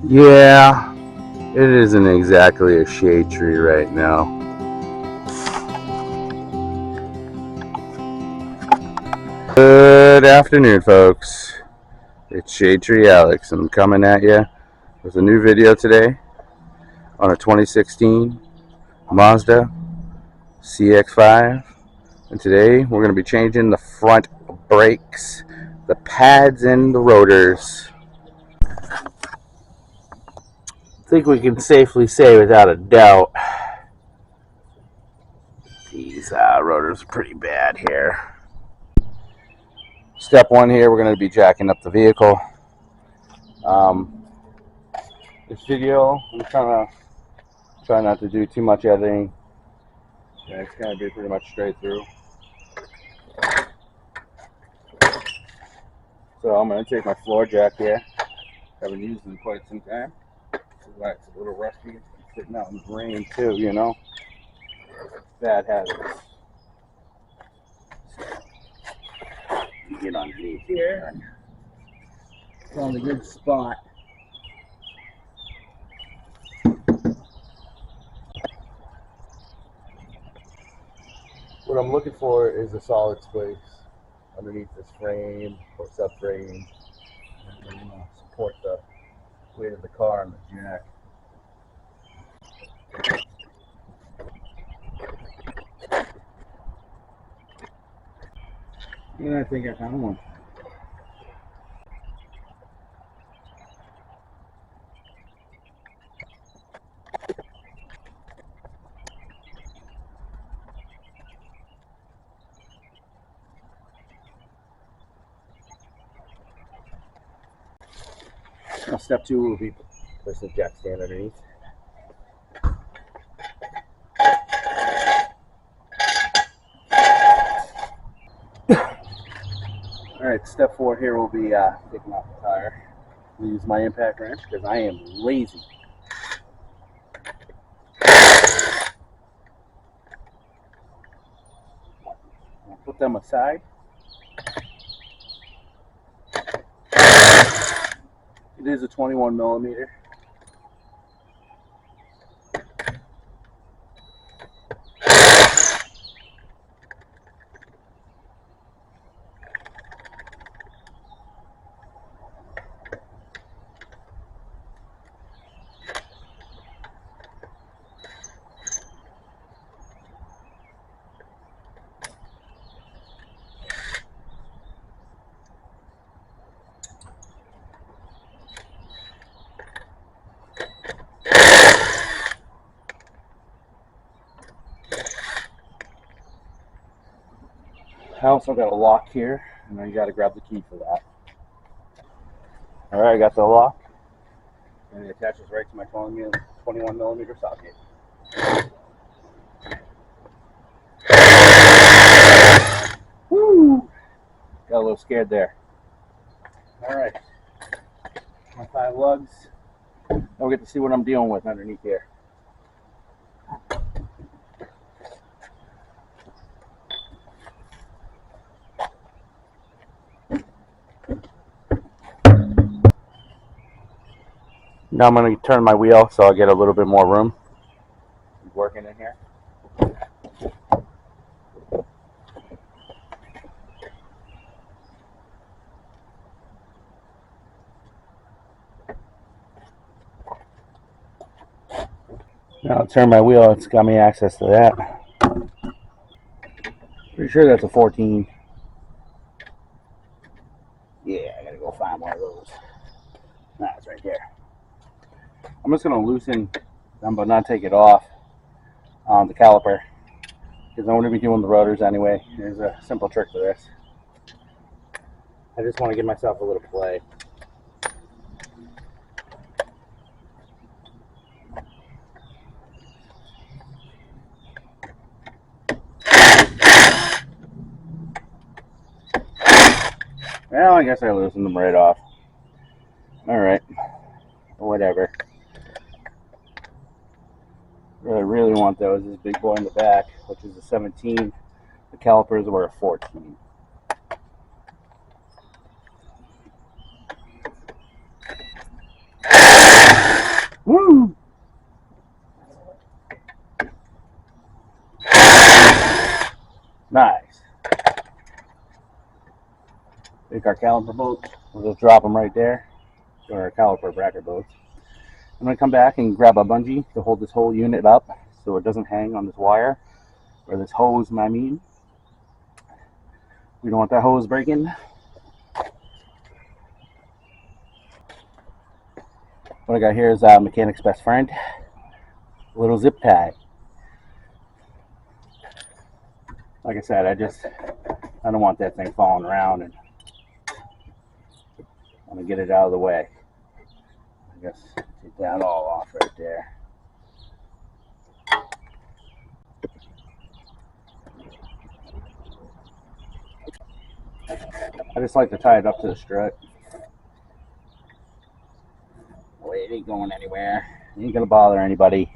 Yeah, it isn't exactly a shade tree right now. Good afternoon, folks. It's Shade Tree Alex. I'm coming at you with a new video today on a 2016 Mazda CX5. And today we're going to be changing the front brakes, the pads, and the rotors. I think we can safely say without a doubt these rotors are pretty bad here. Step one here, we're going to be jacking up the vehicle. This video, I'm trying to try not to do too much editing. Yeah, it's going to be pretty much straight through. So I'm going to take my floor jack here. Haven't used it in quite some time. This is why it's a little rusty. It's sitting out in the rain too, you know. Bad habits. So, get underneath here. Found a good spot. What I'm looking for is a solid space underneath this frame or subframe and support the weight of the car and the jack. And I think I found one. Now step two will be place the jack stand underneath. Alright, step four here will be taking off the tire. I'm going to use my impact wrench because I am lazy. I'll put them aside. It is a 21 millimeter. I also got a lock here, and I got to grab the key for that. Alright, I got the lock, and it attaches right to my 21 millimeter socket. Woo! Got a little scared there. Alright, my 5 lugs. Now we get to see what I'm dealing with underneath here. Now I'm going to turn my wheel so I get a little bit more room. Working in here. Now I'll turn my wheel, it's got me access to that. Pretty sure that's a 14. Yeah, I gotta go find one of those. Nah, it's right there. I'm just gonna loosen them but not take it off the caliper because I'm gonna be doing the rotors anyway. There's a simple trick to this. I just want to give myself a little play. Well, I guess I loosened them right off. Alright. Whatever. What I really want though is this big boy in the back, which is a 17. The calipers were a 14. Nice. Take our caliper bolts. We'll just drop them right there. Or our caliper bracket bolts. I'm going to come back and grab a bungee to hold this whole unit up so it doesn't hang on this wire, or this hose, I mean. We don't want that hose breaking. What I got here is a mechanic's best friend. A little zip tie. Like I said, I don't want that thing falling around, and I'm going to get it out of the way. I guess take that all off right there. I just like to tie it up to the strut. Wait, it ain't going anywhere. It ain't gonna bother anybody.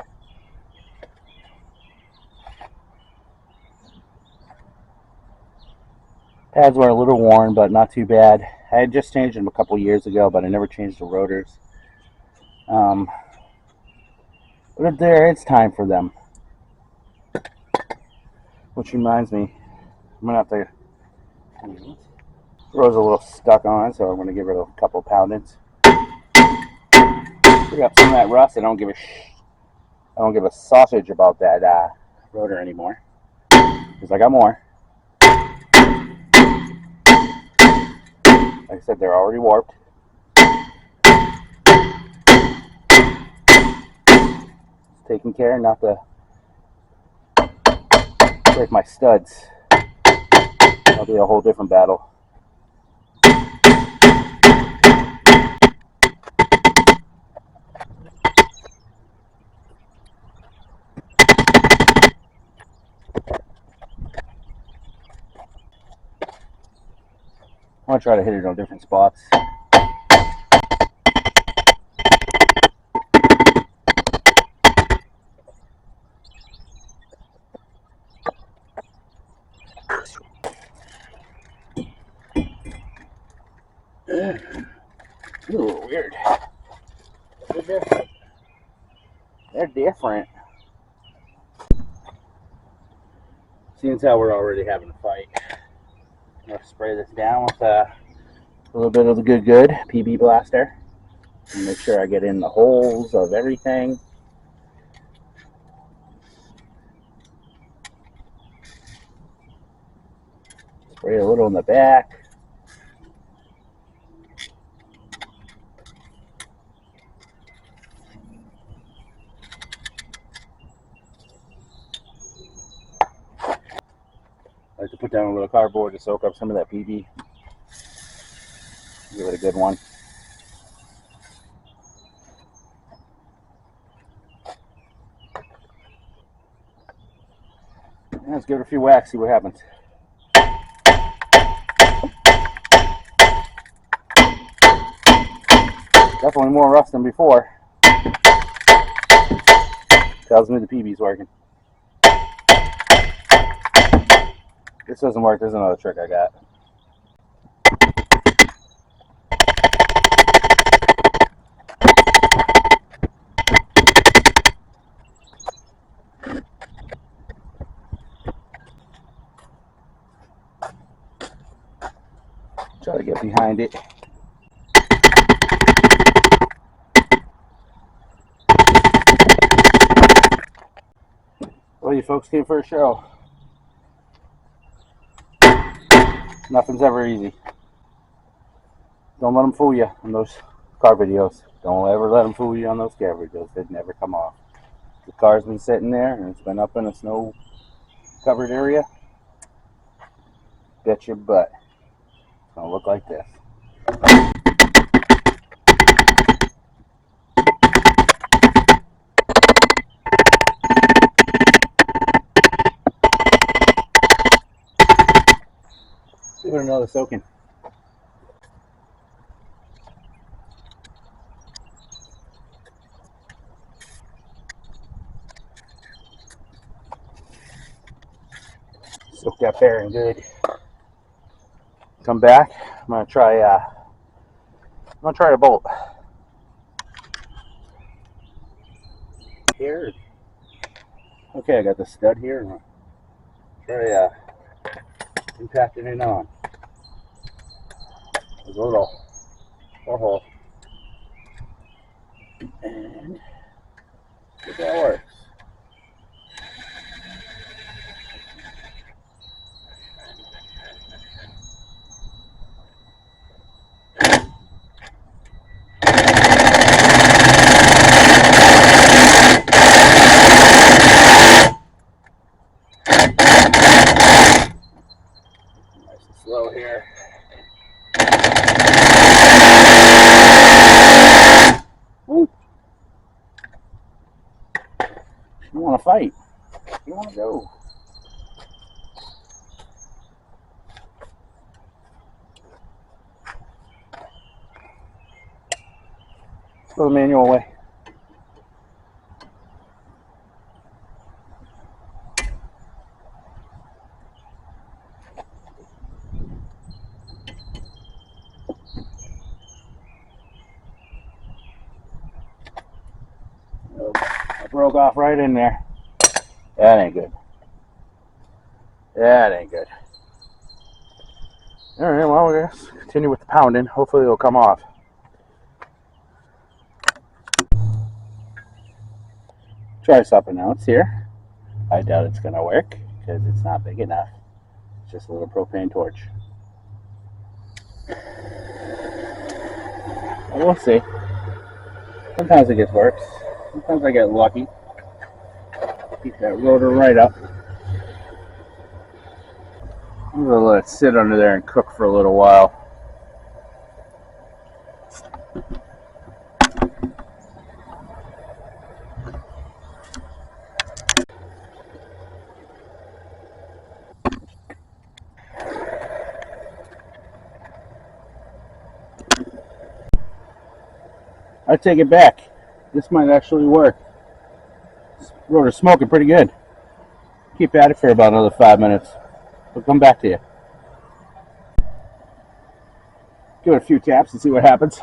Pads were a little worn, but not too bad. I had just changed them a couple years ago, but I never changed the rotors. But it's time for them. Which reminds me, I'm gonna have to. The road's a little stuck on, so I'm gonna give it a couple poundings. Pick up some of that rust. I don't give a sausage about that rotor anymore, because I got more. Like I said, they're already warped. It's taking care not to break my studs. That'll be a whole different battle. I'm gonna try to hit it on different spots. It's a little weird. They're different. They're different. Seeing as how we're already having a fight, I'm gonna spray this down with a little bit of the good PB blaster and make sure I get in the holes of everything. Spray a little in the back. I like to put down a little cardboard to soak up some of that PB. Give it a good one. Let's give it a few whacks, see what happens. Definitely more rust than before. Tells me the PB's working. This doesn't work. There's another trick I got. Try to get behind it. Well, you folks came for a show. Nothing's ever easy. Don't let them fool you on those car videos. Don't ever let them fool you on those car videos. They'd never come off. The car's been sitting there and it's been up in a snow covered area. Bet your butt. It's gonna look like this. Give it another soaking. Soak that bearing good. Come back. I'm gonna try a bolt. Here. Okay, I got the stud here. Try impacting it on. There's a little hole. And if that works. Nice and slow here. Ooh. You want to fight? You want to go? Let's go the manual way. I broke off right in there. That ain't good. That ain't good. Alright, well, we'll just continue with the pounding. Hopefully it'll come off. Try something else here. I doubt it's going to work because it's not big enough. It's just a little propane torch. But we'll see. Sometimes it gets worse. Sometimes I get lucky. Keep that rotor right up. I'm going to let it sit under there and cook for a little while. I take it back. This might actually work. This rotor's smoking pretty good. Keep at it for about another 5 minutes. We'll come back to you. Give it a few taps and see what happens.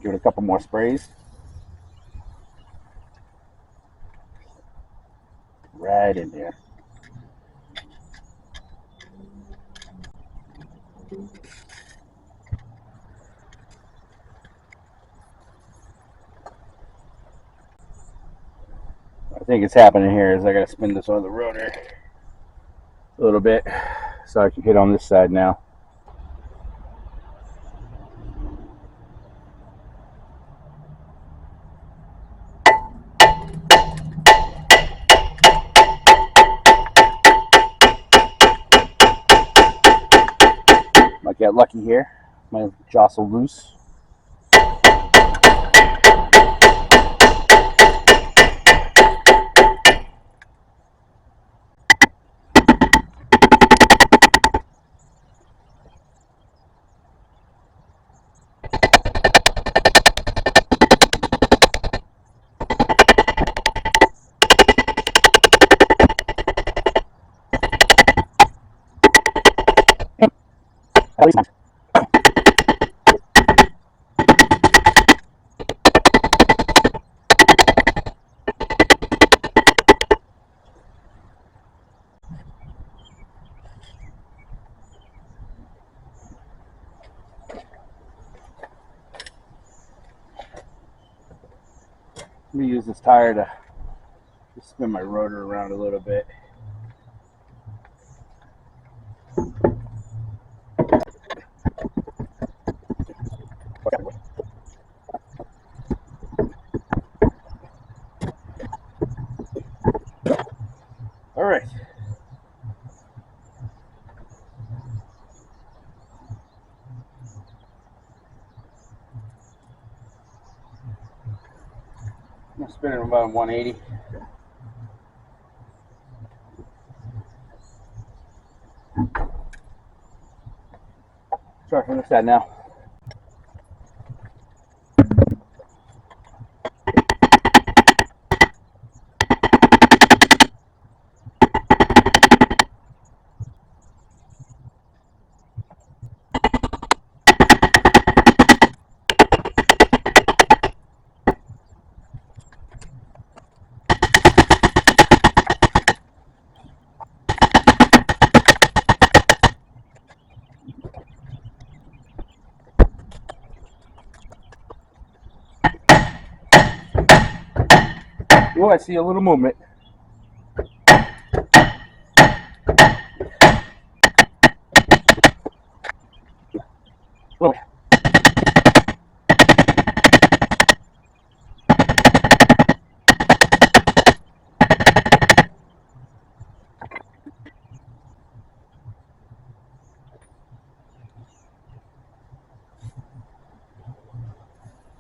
Give it a couple more sprays. Right in there. I think it's happening here is I gotta spin this on the rotor a little bit so I can hit on this side now. Might get lucky here. Might jostle loose. At least. Let me use this tire to just spin my rotor around a little bit. All right. I'm spinning about 180. Try from this side now. Oh, I see a little movement. Oh.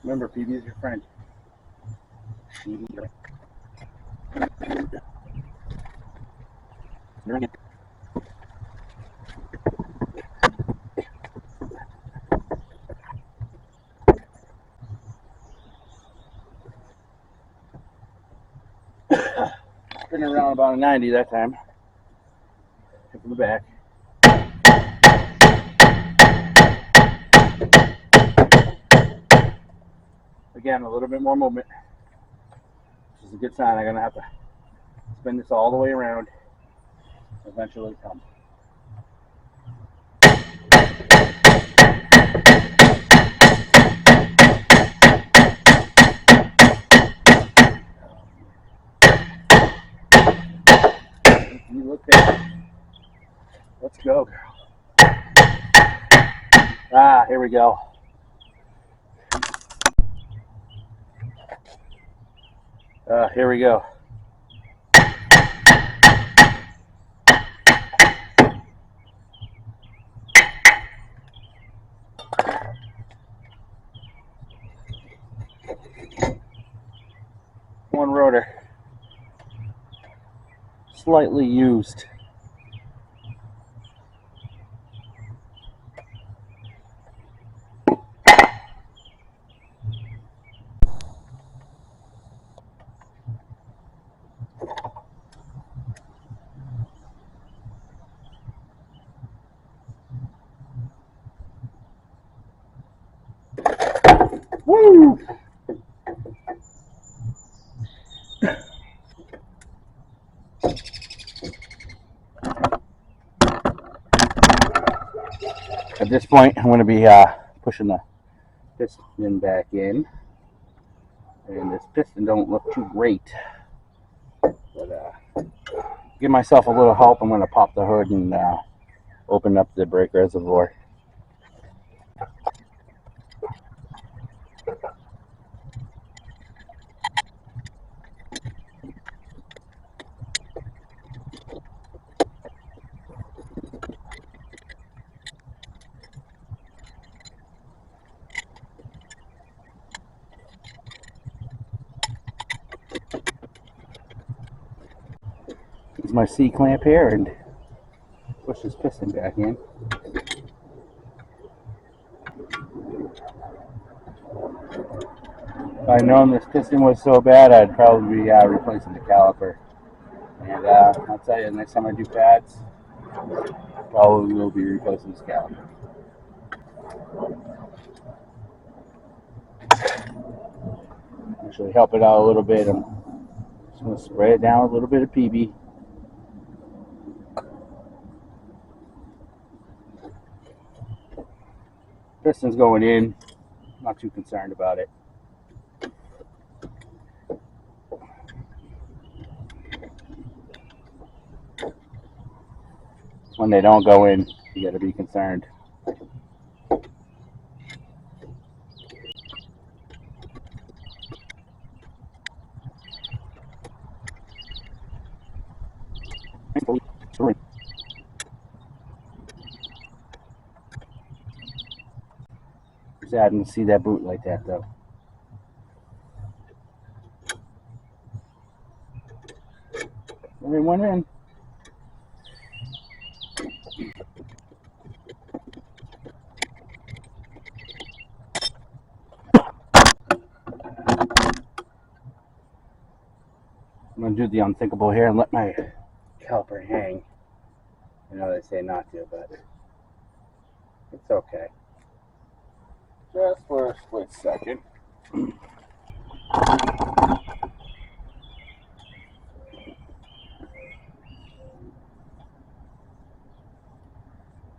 Remember, PB is your friend. Spinning around about a 90 that time. From the back. Again, a little bit more movement. This is a good sign. I'm going to have to spin this all the way around. Eventually come. You look there. Let's go, girl. Ah, here we go. Here we go. One rotor. Slightly used. Woo! At this point, I'm going to be pushing the piston back in, and this piston don't look too great. But give myself a little help. I'm going to pop the hood and open up the brake reservoir. Use my C-clamp here and push this piston back in. If I'd known this piston was so bad, I'd probably be replacing the caliper. And I'll tell you, next time I do pads, probably will be replacing this caliper. Actually help it out a little bit. I'm just going to spray it down with a little bit of PB. Piston's going in. Not too concerned about it. When they don't go in, you got to be concerned. Sad to see that boot like that, though. They went in. I'm going to do the unthinkable here and let my caliper hang. I know they say not to, but it's okay. Just for a split second.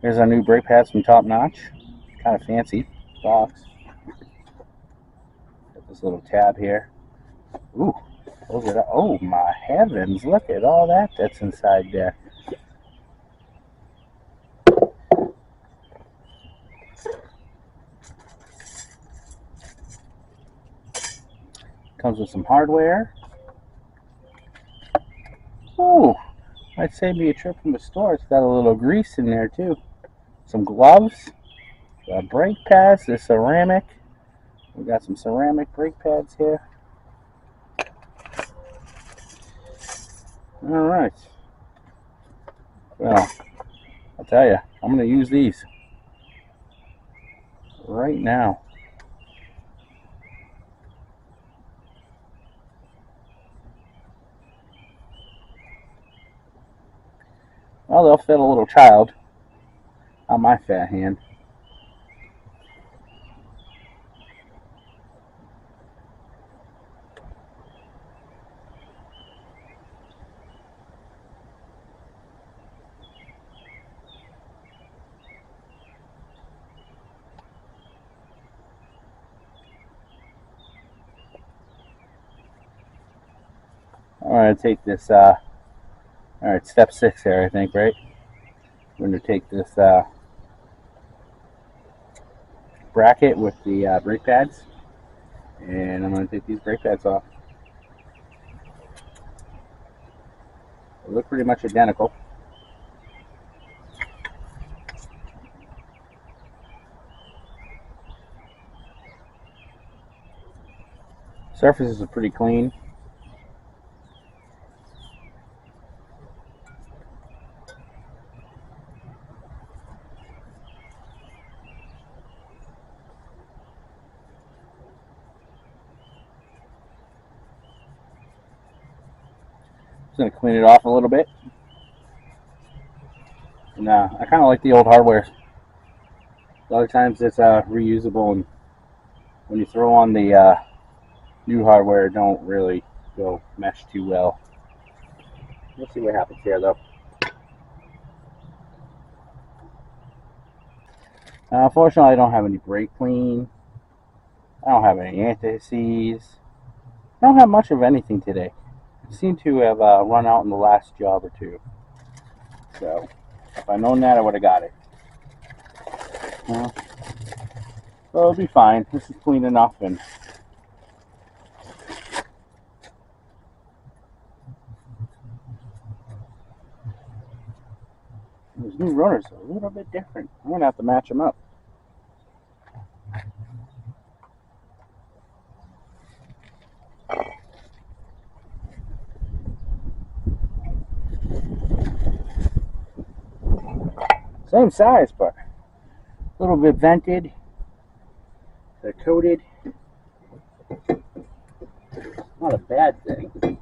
Here's our new brake pads from Top Notch. Kind of fancy box. Got this little tab here. Ooh, Close it up. Oh my heavens, look at all that that's inside there. Comes with some hardware. Ooh, might save me a trip from the store. It's got a little grease in there too. Some gloves, brake pads, the ceramic. We got some ceramic brake pads here. All right. Well, I'll tell you, I'm going to use these right now. Well, they'll fit a little child on my fat hand. I'm going to take this, all right, step 6 here, I think, right? I'm going to take this bracket with the brake pads, and I'm going to take these brake pads off. They look pretty much identical. Surfaces are pretty clean. Just going to clean it off a little bit. And I kind of like the old hardware. A lot of times it's reusable, and when you throw on the new hardware, it don't really go mesh too well. We'll see what happens here, though. Unfortunately, I don't have any brake clean. I don't have any anti-seize. I don't have much of anything today. I seem to have run out in the last job or two. So, if I'd known that, I would have got it. So it'll be fine. This is clean enough, and those new Rotors are a little bit different. I'm gonna have to match them up. Same size, but a little bit vented. They're coated. Not a bad thing.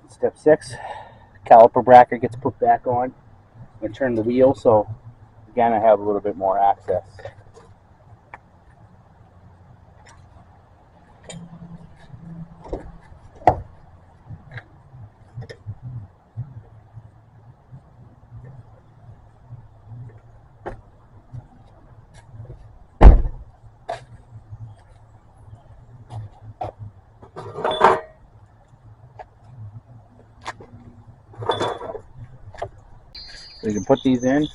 Step 6, caliper bracket gets put back on. I'm going to turn the wheel, so again I have a little bit more access. So you can put these in,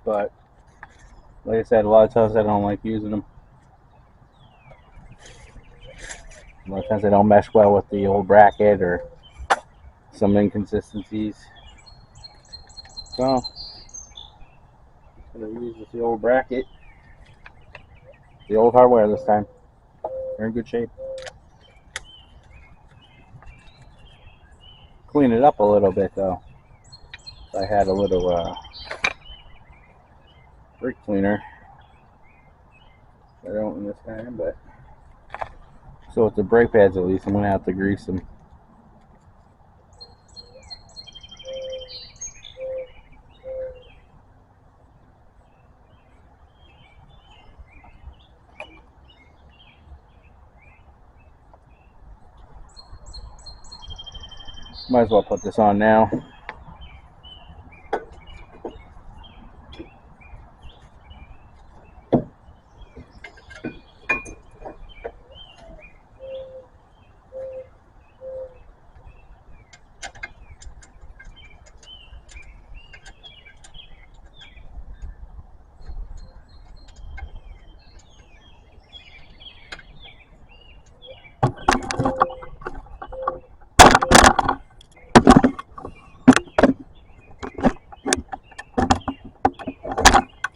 but like I said, a lot of times I don't like using them. A lot of times they don't mesh well with the old bracket or some inconsistencies. So I'm going to use the old bracket, the old hardware this time. They're in good shape. Clean it up a little bit though. I had a little brake cleaner. I don't in this time, but so with the brake pads at least, I'm gonna have to grease them. Might as well put this on now.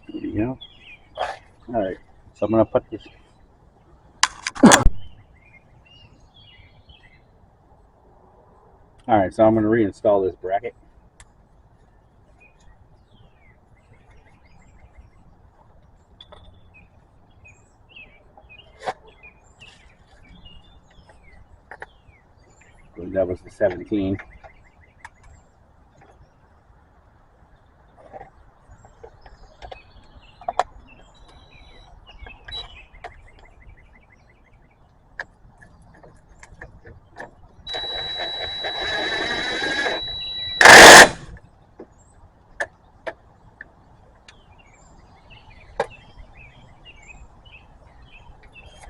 There you go. Alright, so I'm going to put this. Alright, so I'm going to reinstall this bracket. That was the 17.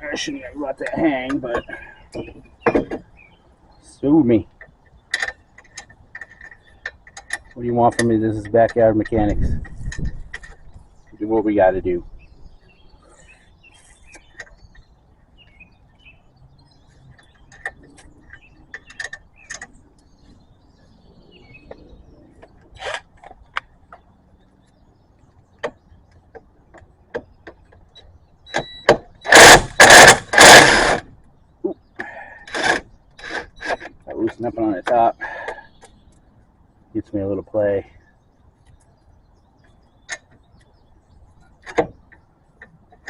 I shouldn't have let that hang, but sue me. What do you want from me? This is backyard mechanics. Do what we got to do. I loosen up on the top. Gets me a little play.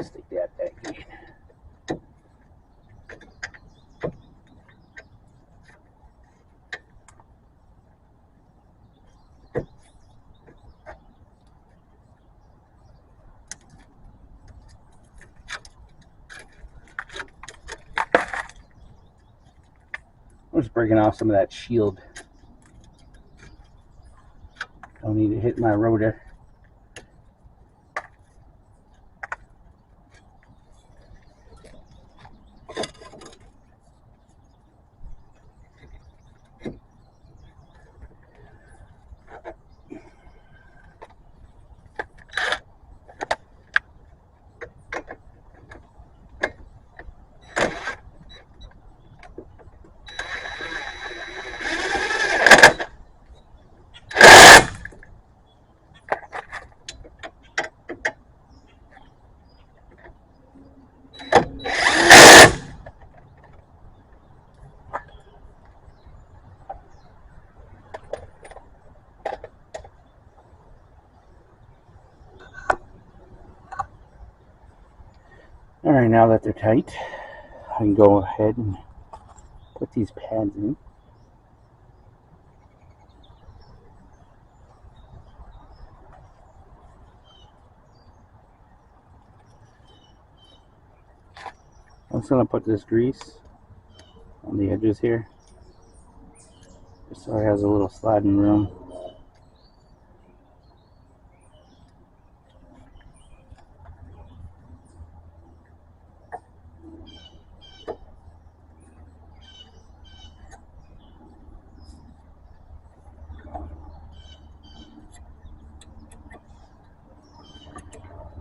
Stick that back in. I'm just breaking off some of that shield. Don't need to hit my rotor. Alright, now that they're tight, I can go ahead and put these pads in. I'm just going to put this grease on the edges here, just so it has a little sliding room.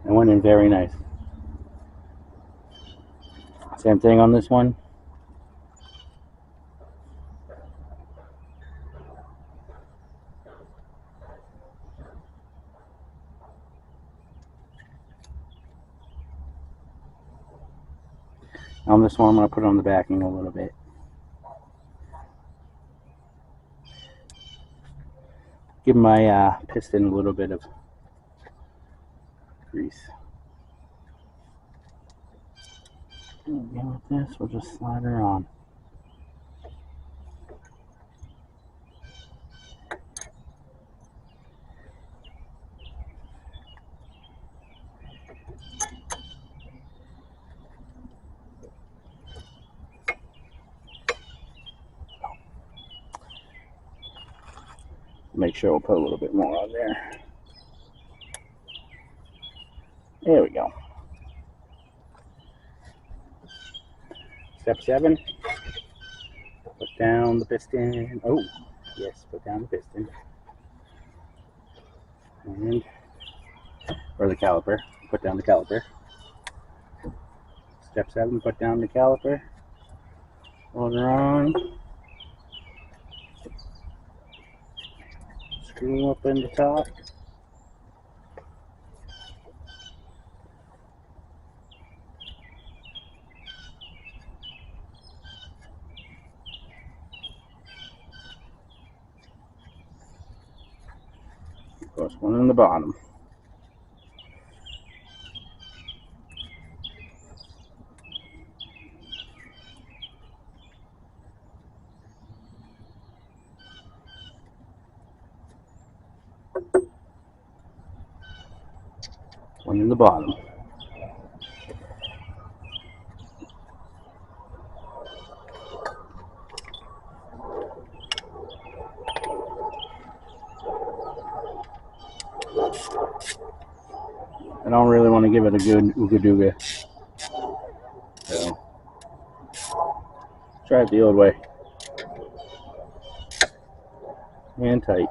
It went in very nice. Same thing on this one. On this one, I'm going to put it on the backing a little bit. Give my piston a little bit of grease. Again with this, we'll just slide her on. Make sure we'll put a little bit more on there. There we go. Step 7. Put down the piston. Oh, yes, put down the piston. And, or the caliper. Put down the caliper. Step 7, put down the caliper. Motor on. Screw up in the top. Of course, one in the bottom. One in the bottom. I don't really want to give it a good ooga-dooga. So, try it the old way. And tight.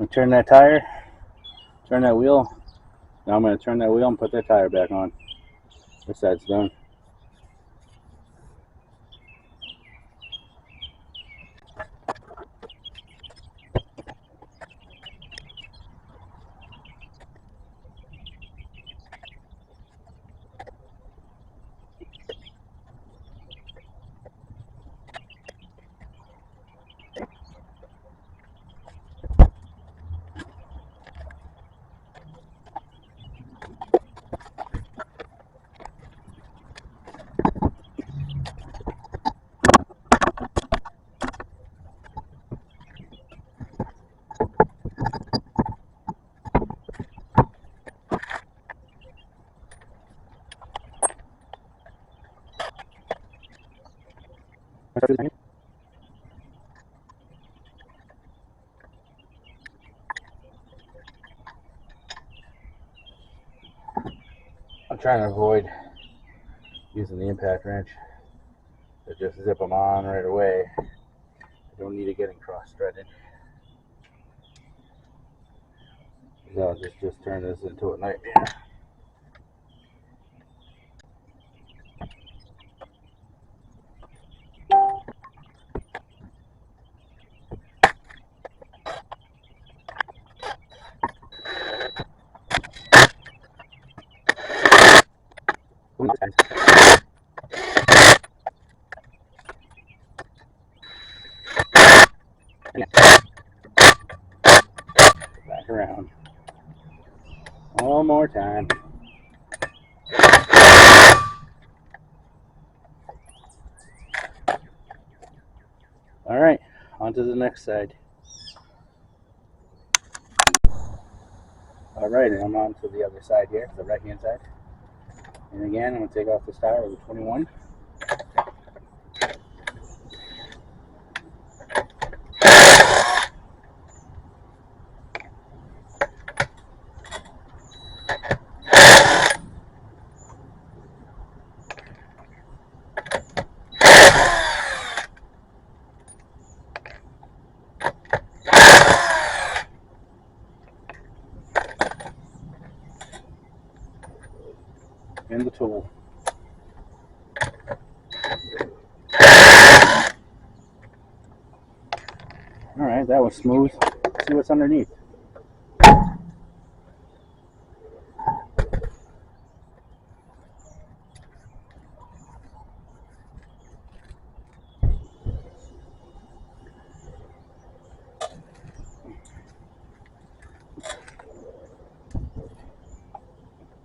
I'm going to turn that tire, turn that wheel. Now I'm going to turn that wheel and put that tire back on. This side's done. I'm trying to avoid using the impact wrench. So just zip them on right away. I don't need it getting cross-threaded. So I'll just turn this into a nightmare. Back around. One more time. All right, on to the next side. All right, and I'm on to the other side here, the right-hand side. And again, I'm going to take off this tire with a 21. And the tool. All right, that was smooth. Let's see what's underneath.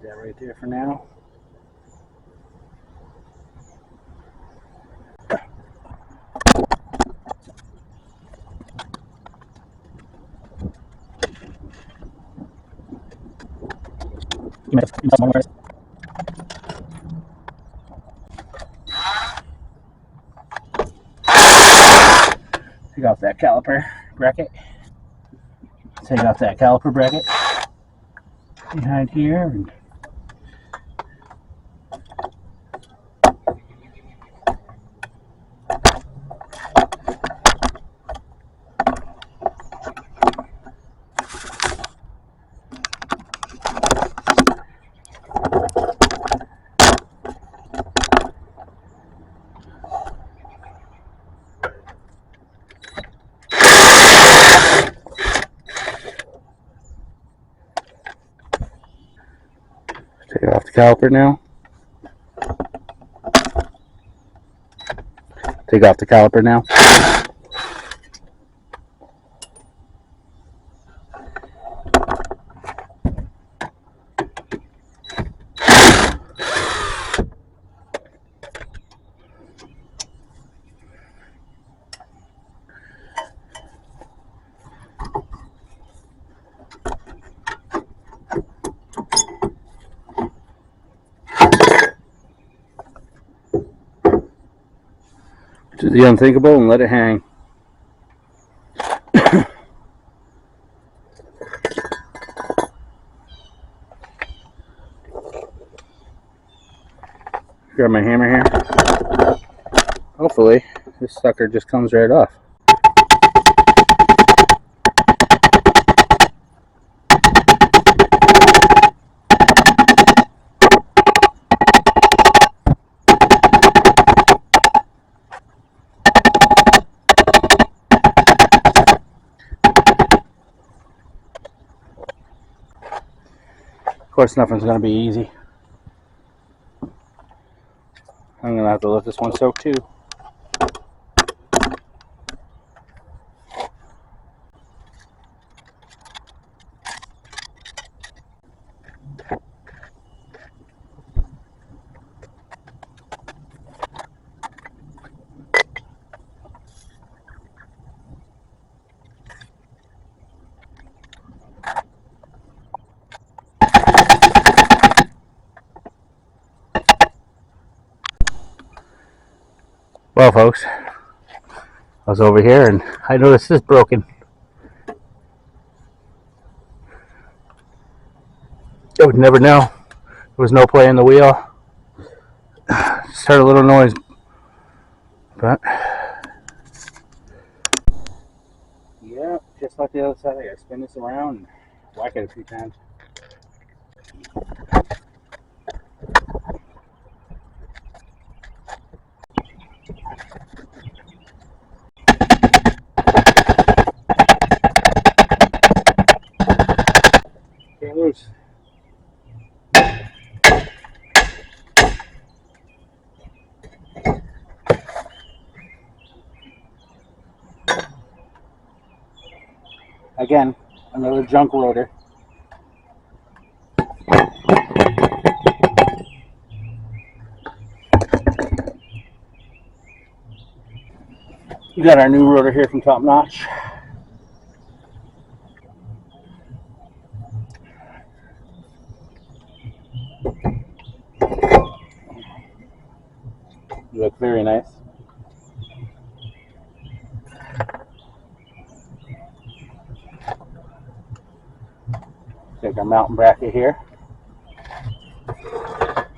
That right there for now. Take off that caliper bracket. Take off that caliper bracket behind here. And Take off the caliper now. Take off the caliper now. Do the unthinkable and let it hang. Grab my hammer here. Hopefully, this sucker just comes right off. Of course, nothing's going to be easy. I'm going to have to let this one soak too. Well, folks, I was over here and I noticed this broken. I would never know. There was no play in the wheel. Just heard a little noise, but yeah, just like the other side, I gotta spin this around and whack it a few times. Can't lose. Again, another junk rotor. We got our new rotor here from Top Notch. You look very nice. Take our mountain bracket here.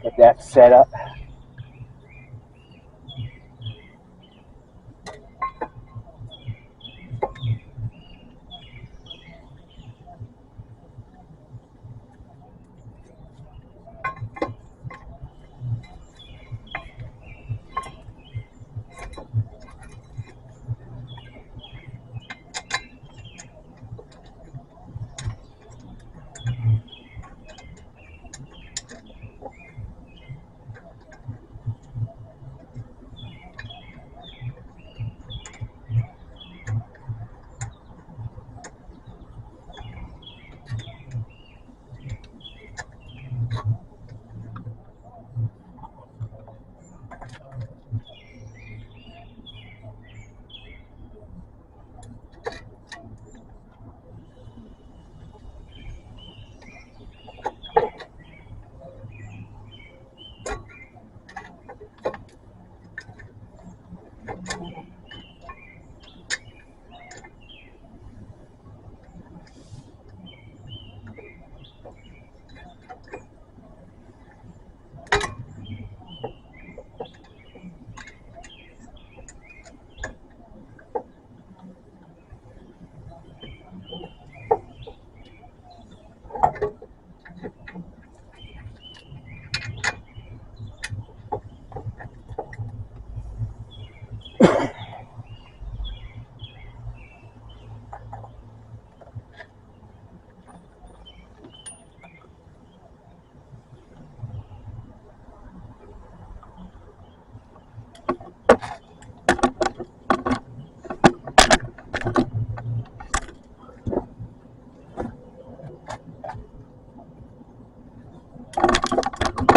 Get that set up.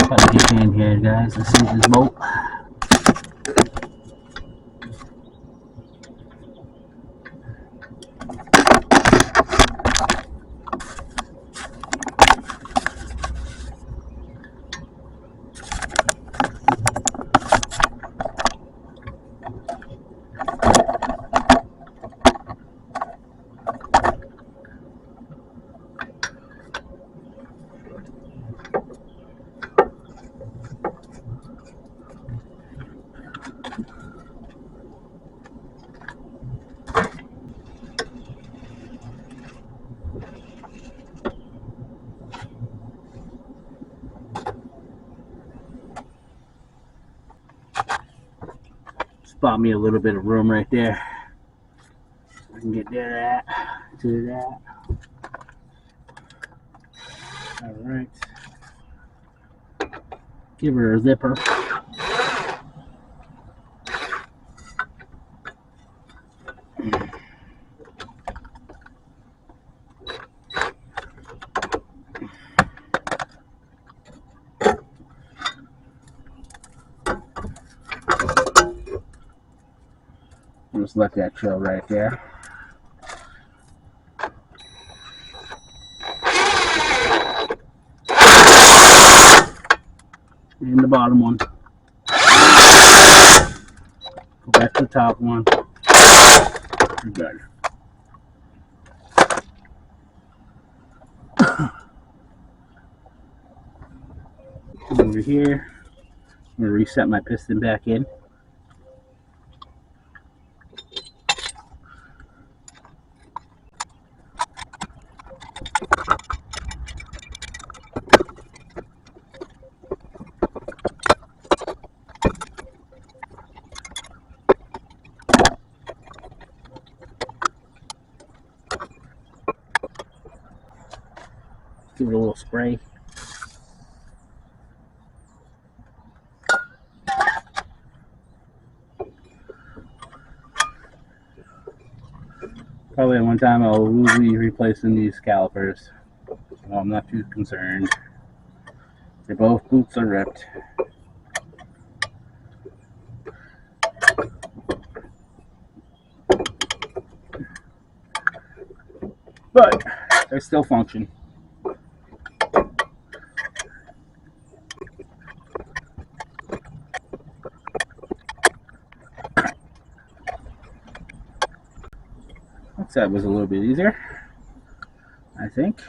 Try to get in here, guys. Let's see this bolt. Spot me a little bit of room right there. I can get there to that. All right. Give her a zipper. Just let that chill right there. And the bottom one. Go back to the top one. You're good. Over here, I'm going to reset my piston back in. Give it a little spray. Probably at one time I'll be replacing these calipers. So I'm not too concerned. They both boots are ripped. But they still function. That side was a little bit easier, I think.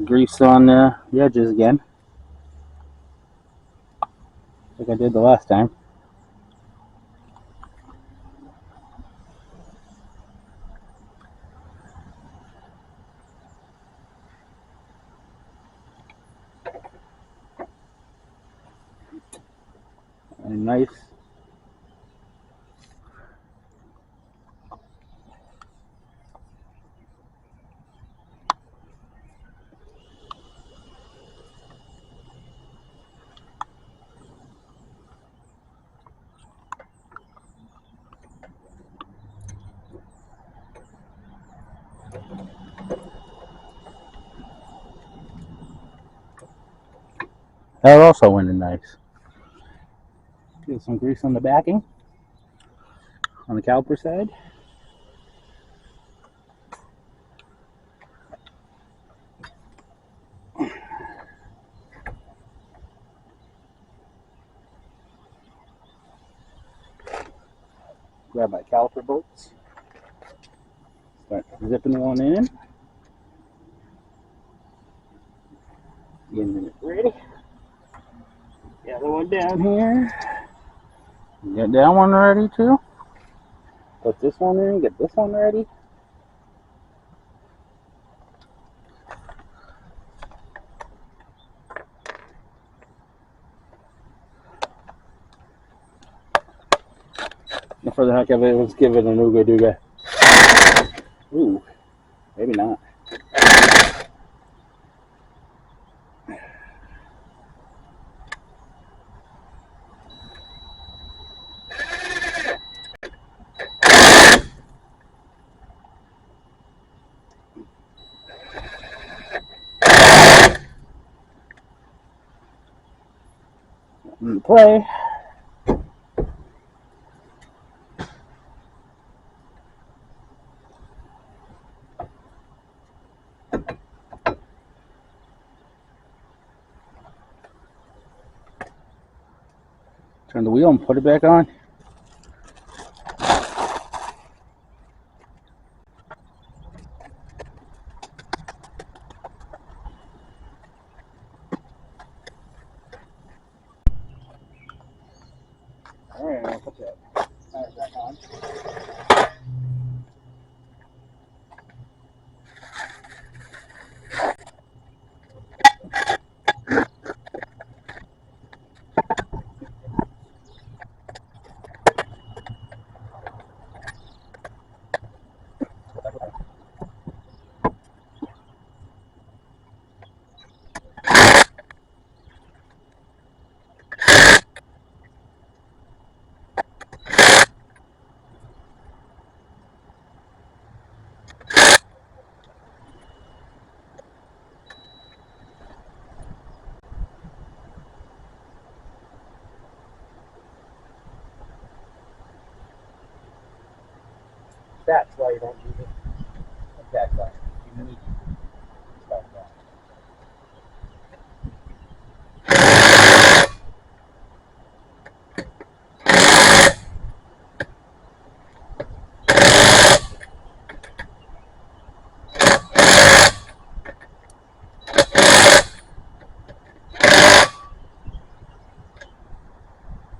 Grease on the edges again, like I did the last time. And nice. That also went in nice. Get some grease on the backing, on the caliper side. Grab my caliper bolts. Start zipping one in. Getting it ready. The other one down here. Get that one ready too. Put this one in, get this one ready. For the heck of it, let's give it an ooga dooga. Ooh, maybe not. Play. Turn the wheel and put it back on. Alright, I'll put that tire back on. That's why you don't use it. That's why. You need to start that.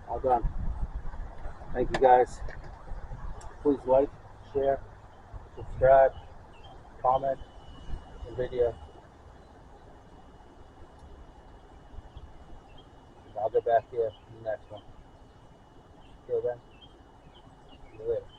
All done. Thank you guys. Please like, share, subscribe, comment the video. I'll get back to you in the next one. Till then, see you later.